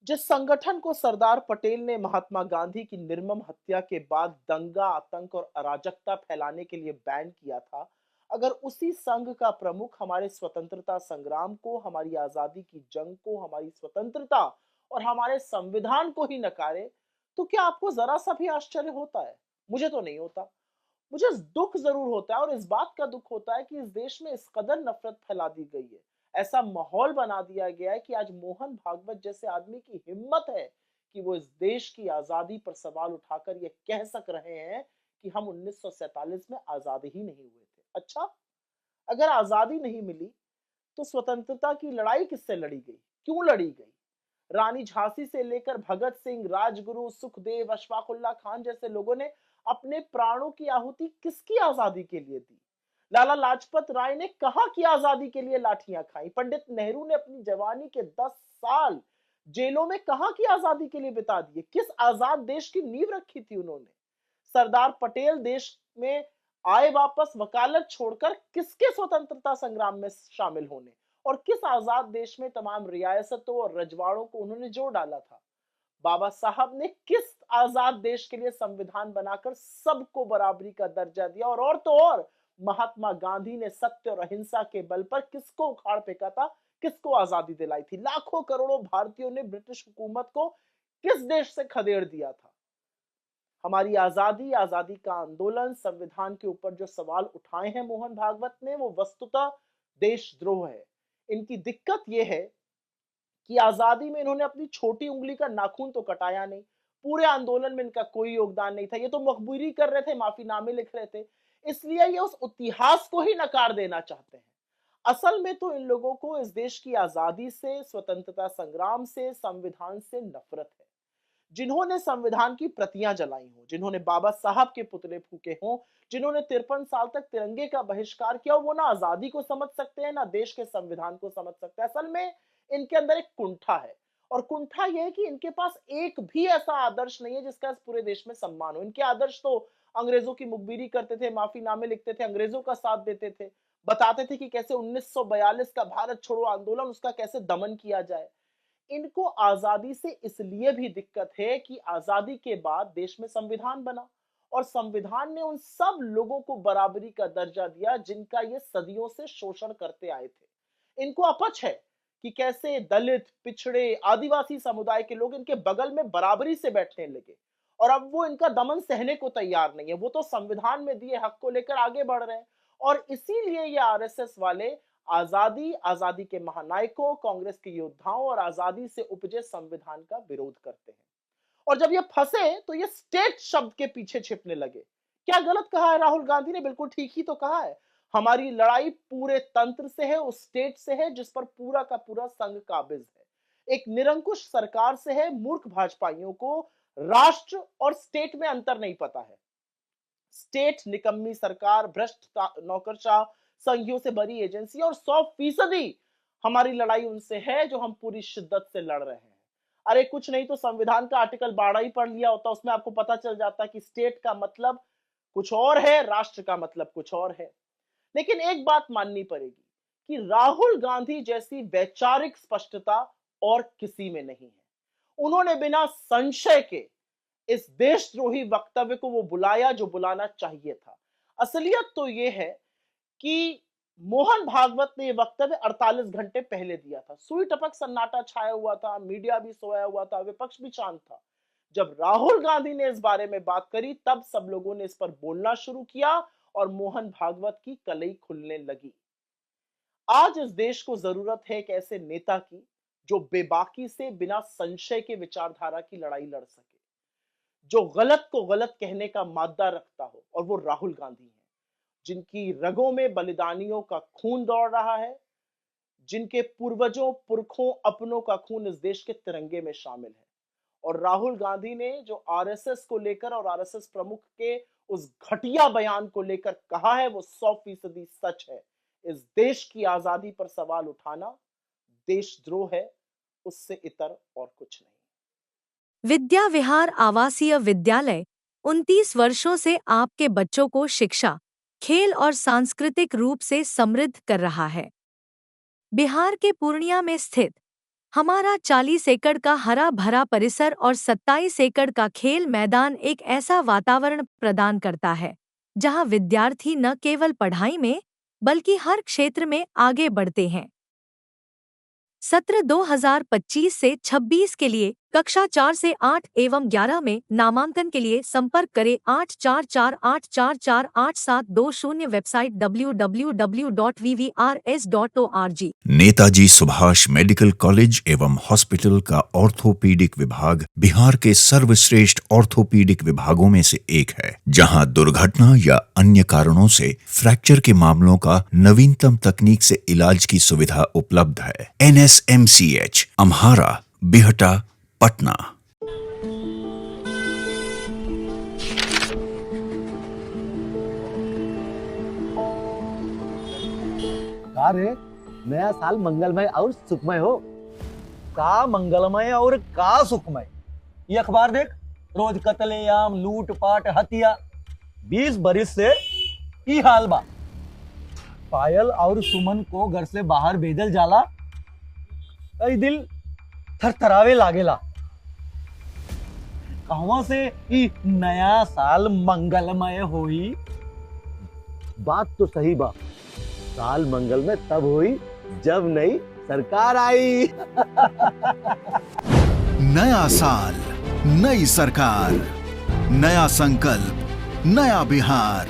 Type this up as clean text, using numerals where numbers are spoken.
जिस संगठन को सरदार पटेल ने महात्मा गांधी की निर्मम हत्या के बाद दंगा, आतंक और अराजकता फैलाने के लिए बैन किया था, अगर उसी संघ का प्रमुख हमारे स्वतंत्रता संग्राम को, हमारी आजादी की जंग को, हमारी स्वतंत्रता और हमारे संविधान को ही नकारे, तो क्या आपको जरा सा भी आश्चर्य होता है? मुझे तो नहीं होता। मुझे दुख जरूर होता है और इस बात का दुख होता है कि इस देश में इस कदर नफरत फैला दी गई है, ऐसा माहौल बना दिया गया है कि आज मोहन भागवत जैसे आदमी की हिम्मत है कि वो इस देश की आजादी पर सवाल उठाकर ये कह सक रहे हैं कि हम 1947 में आजाद ही नहीं हुए थे। अच्छा, अगर आजादी नहीं मिली तो स्वतंत्रता की लड़ाई किससे लड़ी गई, क्यों लड़ी गई? रानी झांसी से लेकर भगत सिंह, राजगुरु, सुखदेव, अशफाकुल्ला खान जैसे लोगों ने अपने प्राणों की आहुति किसकी आजादी के लिए दी? लाला लाजपत राय ने कहा कि आजादी के लिए लाठियां खाई? पंडित नेहरू ने अपनी जवानी के 10 साल जेलों में कहा कि आजादी के लिए बिता दिए? किस आजाद देश की नींव रखी थी उन्होंने? सरदार पटेल देश में आए वापस वकालत छोड़कर किसके स्वतंत्रता संग्राम में शामिल होने, और किस आजाद देश में तमाम रियासतों और रजवाड़ों को उन्होंने जोड़ डाला था? बाबा साहब ने किस आजाद देश के लिए संविधान बनाकर सबको बराबरी का दर्जा दिया? और तो और महात्मा गांधी ने सत्य और अहिंसा के बल पर किसको उखाड़ फेंका था, किसको आजादी दिलाई थी? लाखों करोड़ों भारतीयों ने ब्रिटिश हुकूमत को किस देश से खदेड़ दिया था? हमारी आजादी, आजादी का आंदोलन, संविधान के ऊपर जो सवाल उठाए हैं मोहन भागवत ने, वो वस्तुतः देशद्रोह है। इनकी दिक्कत यह है कि आजादी में इन्होंने अपनी छोटी उंगली का नाखून तो कटाया नहीं, पूरे आंदोलन में इनका कोई योगदान नहीं था, ये तो मखबूरी कर रहे थे, माफीनामे लिख रहे थे, इसलिए ये उस इतिहास को ही नकार देना चाहते हैं। असल में तो इन लोगों को इस देश की आजादी से, स्वतंत्रता संग्राम से, संविधान से नफरत है। जिन्होंने संविधान की प्रतियां जलाई हों, जिन्होंने बाबा साहब के पुतले फूके हों, जिन्होंने 53 साल तक तिरंगे का बहिष्कार किया, वो ना आजादी को समझ सकते हैं, ना देश के संविधान को समझ सकते हैं। असल में इनके अंदर एक कुंठा है, और कुंठा यह है कि इनके पास एक भी ऐसा आदर्श नहीं है जिसका इस पूरे देश में सम्मान हो। इनके आदर्श तो अंग्रेजों की मुखबिरी करते थे, माफीनामे लिखते थे, अंग्रेजों का साथ देते थे, बताते थे कि कैसे 1942 का भारत छोड़ो आंदोलन, उसका कैसे दमन किया जाए। इनको आजादी से इसलिए भी दिक्कत है कि आजादी के बाद देश में संविधान बना, और संविधान ने उन सब लोगों को बराबरी का दर्जा दिया जिनका ये सदियों से शोषण करते आए थे। इनको अपच है कि कैसे दलित, पिछड़े, आदिवासी समुदाय के लोग इनके बगल में बराबरी से बैठने लगे, और अब वो इनका दमन सहने को तैयार नहीं है। वो तो संविधान में दिए हक को लेकर आगे बढ़ रहे हैं, और इसीलिए ये आरएसएस वाले आजादी, आजादी के महानायकों, कांग्रेस के योद्धाओं और आजादी से उपजे संविधान का विरोध करते हैं। और जब ये फंसे तो ये स्टेट शब्द के पीछे छिपने लगे। क्या गलत कहा है राहुल गांधी ने? बिल्कुल ठीक ही तो कहा है। हमारी लड़ाई पूरे तंत्र से है, उस स्टेट से है जिस पर पूरा का पूरा संघ काबिज है। एक निरंकुश सरकार से है। मूर्ख भाजपाइयों को राष्ट्र और स्टेट में अंतर नहीं पता है। स्टेट निकम्मी सरकार, भ्रष्ट नौकरशाह, संघियों से भरी एजेंसी, और 100% हमारी लड़ाई उनसे है जो हम पूरी शिद्दत से लड़ रहे हैं। अरे कुछ नहीं तो संविधान का आर्टिकल 12 ही पढ़ लिया होता, उसमें आपको पता चल जाता कि स्टेट का मतलब कुछ और है, राष्ट्र का मतलब कुछ और है। लेकिन एक बात माननी पड़ेगी कि राहुल गांधी जैसी वैचारिक स्पष्टता और किसी में नहीं है। उन्होंने बिना संशय के इस देशद्रोही वक्तव्य को वो बुलाया जो बुलाना चाहिए था। असलियत तो ये है कि मोहन भागवत ने ये वक्तव्य 48 घंटे पहले दिया था। सुई टपक सन्नाटा छाया हुआ था, मीडिया भी सोया हुआ था, विपक्ष भी शांत था। जब राहुल गांधी ने इस बारे में बात करी तब सब लोगों ने इस पर बोलना शुरू किया और मोहन भागवत की कलई खुलने लगी। आज इस देश को जरूरत है एक ऐसे नेता की जो बेबाकी से, बिना संशय के विचारधारा की लड़ाई लड़ सके, जो गलत को गलत कहने का मादा रखता हो, और वो राहुल गांधी हैं, जिनकी रगों में बलिदानियों का खून दौड़ रहा है, जिनके पूर्वजों, पुरखों, अपनों का खून इस देश के तिरंगे में शामिल है। और राहुल गांधी ने जो आरएसएस को लेकर और आरएसएस प्रमुख के उस घटिया बयान को लेकर कहा है वो 100% सच है। इस देश की आजादी पर सवाल उठाना देशद्रोह है, उससे इतर और कुछ नहीं। विद्या विहार आवासीय विद्यालय 29 वर्षों से आपके बच्चों को शिक्षा, खेल और सांस्कृतिक रूप से समृद्ध कर रहा है। बिहार के पूर्णिया में स्थित हमारा 40 एकड़ का हरा भरा परिसर और 27 एकड़ का खेल मैदान एक ऐसा वातावरण प्रदान करता है जहां विद्यार्थी न केवल पढ़ाई में बल्कि हर क्षेत्र में आगे बढ़ते हैं। सत्र 2025 से 26 के लिए कक्षा 4 से 8 एवं 11 में नामांकन के लिए संपर्क करें 8448448720। Website www.vvrs.org। Netaji Subhash medical college एवं हॉस्पिटल का ऑर्थोपीडिक विभाग बिहार के सर्वश्रेष्ठ ऑर्थोपीडिक विभागों में से एक है, जहां दुर्घटना या अन्य कारणों से फ्रैक्चर के मामलों का नवीनतम तकनीक से इलाज की सुविधा उपलब्ध है। NSMCH, अम्हारा, बिहटा, पटना। का रे, नया साल मंगलमय और सुखमय हो। का मंगलमय और का सुखमय। ये अखबार देख, रोज कत्लेआम, लूटपाट, हत्या। 20 बरिस से ई हाल बा। पायल और सुमन को घर से बाहर भेजल जाला, कई दिल थरथरावे लागेला। कहवा से ई नया साल मंगलमय होई। बात तो सही बा, साल मंगल में तब हुई जब नई सरकार आई। नया साल, नई सरकार, नया संकल्प, नया बिहार।